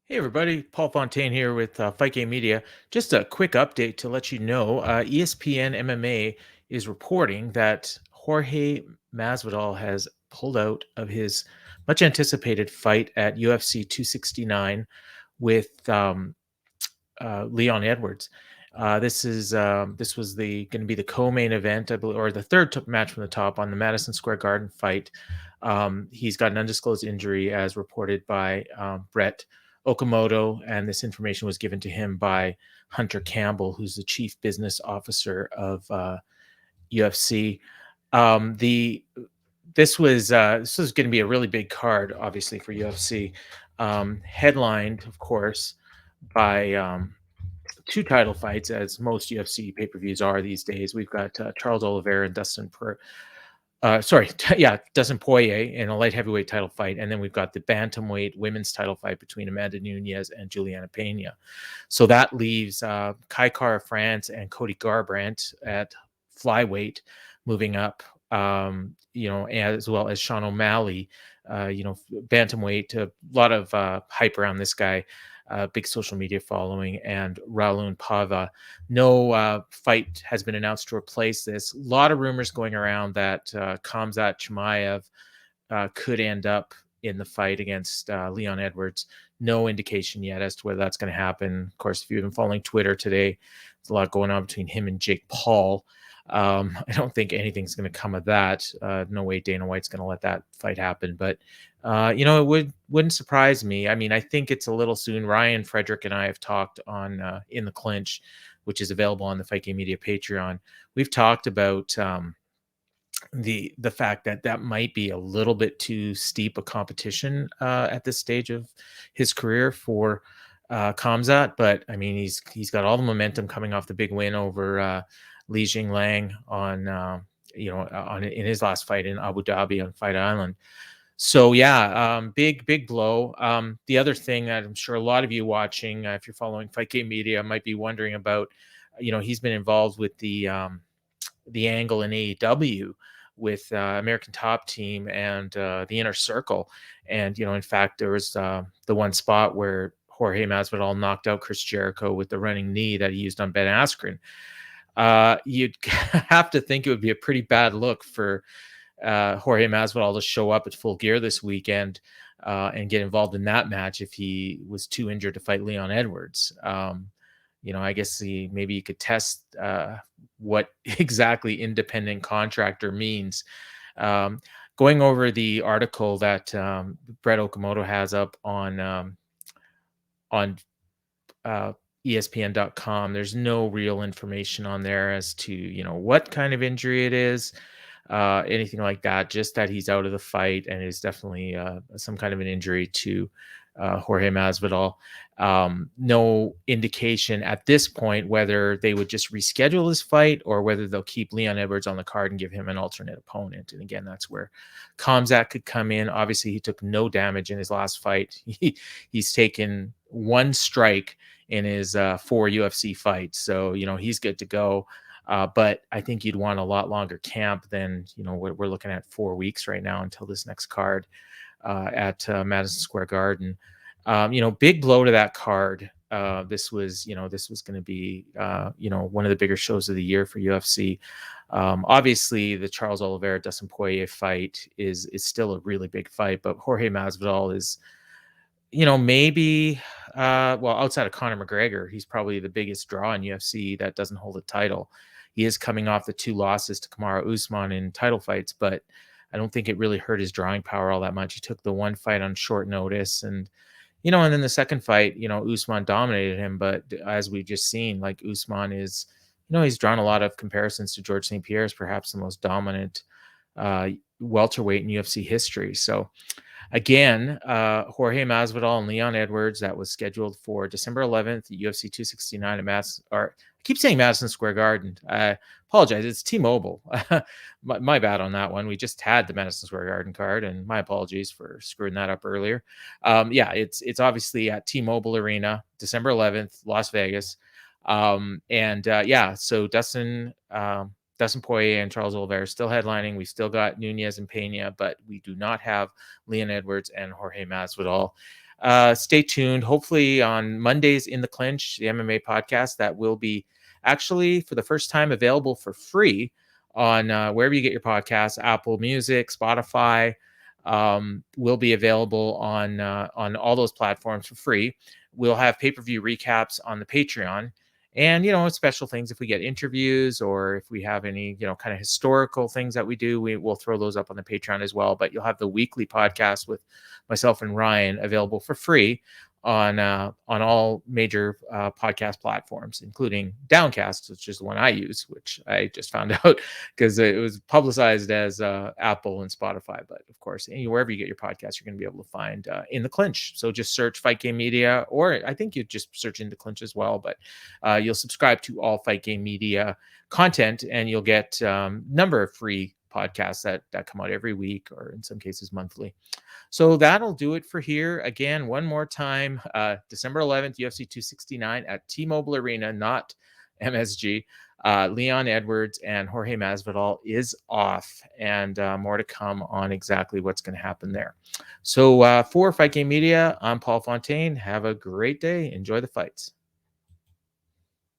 Hey everybody, Paul Fontaine here with Fight Game Media. Just a quick update to let you know ESPN MMA is reporting that Jorge Masvidal has pulled out of his much anticipated fight at UFC 269 with Leon Edwards. This was the going to be the co-main event, I believe, or the third match from the top on the Madison Square Garden fight. He's got an undisclosed injury, as reported by Brett Okamoto, and this information was given to him by Hunter Campbell, who's the chief business officer of UFC. The This was going to be a really big card, obviously, for UFC. Headlined, of course, by two title fights, as most UFC pay-per-views are these days. We've got Charles Oliveira and Dustin Poirier in a light heavyweight title fight, and then we've got the bantamweight women's title fight between Amanda Nunes and Juliana Pena. So that leaves Kai Kara France and Cody Garbrandt at flyweight, moving up. As well as Sean O'Malley, bantamweight. A lot of hype around this guy. Big social media following, and Raulun Pava. No fight has been announced to replace this. A lot of rumors going around that Khamzat Chimaev could end up in the fight against Leon Edwards. No indication yet as to whether that's going to happen. Of course, if you've been following Twitter today, there's a lot going on between him and Jake Paul. I don't think anything's going to come of that. No way Dana White's going to let that fight happen. But it wouldn't surprise me. I mean, I think it's a little soon. Ryan Frederick and I have talked on In The Clinch, which is available on the Fight Game Media Patreon. We've talked about the fact that that might be a little bit too steep a competition at this stage of his career for Khamzat. But I mean, he's got all the momentum coming off the big win over Li Jingliang in his last fight in Abu Dhabi on Fight Island. So yeah, big blow. The other thing that I'm sure a lot of you watching, if you're following Fight Game Media, might be wondering about, he's been involved with the angle in AEW with American Top Team and the Inner Circle, and in fact, there was the one spot where Jorge Masvidal knocked out Chris Jericho with the running knee that he used on Ben Askren. You'd have to think it would be a pretty bad look for Jorge Masvidal to show up at Full Gear this weekend and get involved in that match if he was too injured to fight Leon Edwards. I guess maybe you could test what exactly independent contractor means. Going over the article that Brett Okamoto has up on ESPN.com, there's no real information on there as to what kind of injury it is, anything like that. Just that he's out of the fight, and is definitely some kind of an injury to Jorge Masvidal. No indication at this point whether they would just reschedule this fight or whether they'll keep Leon Edwards on the card and give him an alternate opponent. And again, that's where Khamzat could come in. Obviously, he took no damage in his last fight. He's taken one strike in his 4 UFC fights, so he's good to go. But I think you'd want a lot longer camp than we're looking at 4 weeks right now until this next card at Madison Square Garden. Big blow to that card. This was going to be one of the bigger shows of the year for UFC. Obviously, the Charles Oliveira Dustin Poirier fight is still a really big fight, but Jorge Masvidal is, maybe outside of Conor McGregor, he's probably the biggest draw in UFC that doesn't hold a title. He is coming off the 2 losses to Kamaru Usman in title fights, but I don't think it really hurt his drawing power all that much. He took the one fight on short notice, and then the second fight, Usman dominated him. But as we've just seen, like, Usman is, he's drawn a lot of comparisons to George St. Pierre as perhaps the most dominant welterweight in UFC history. So again, Jorge Masvidal and Leon Edwards, that was scheduled for December 11th at UFC 269 I keep saying Madison Square Garden. I apologize. It's T-Mobile. my bad on that one. We just had the Madison Square Garden card, and my apologies for screwing that up earlier. It's obviously at T-Mobile Arena, December 11th, Las Vegas. So Dustin Poirier and Charles Oliveira still headlining. We still got Nunes and Pena, but we do not have Leon Edwards and Jorge Masvidal. stay tuned. Hopefully on Mondays in the Clinch, the MMA podcast that will be actually for the first time available for free on wherever you get your podcasts, Apple Music, Spotify. Will be available on all those platforms for free. We'll have pay-per-view recaps on the Patreon, and special things if we get interviews or if we have any kind of historical things that we do, we will throw those up on the Patreon as well. But you'll have the weekly podcast with myself and Ryan available for free on all major podcast platforms, including Downcast, which is the one I use, which I just found out because it was publicized as Apple and Spotify. But of course, wherever you get your podcast, you're going to be able to find In The Clinch. So just search Fight Game Media, or I think you just search In The Clinch as well. But you'll subscribe to all Fight Game Media content, and you'll get number of free podcasts that come out every week, or in some cases monthly. So that'll do it for here. Again, one more time, December 11th, UFC 269 at T-Mobile Arena, not MSG. Leon Edwards and Jorge Masvidal is off, and more to come on exactly what's going to happen there. So for Fight Game Media, I'm Paul Fontaine. Have a great day. Enjoy the fights.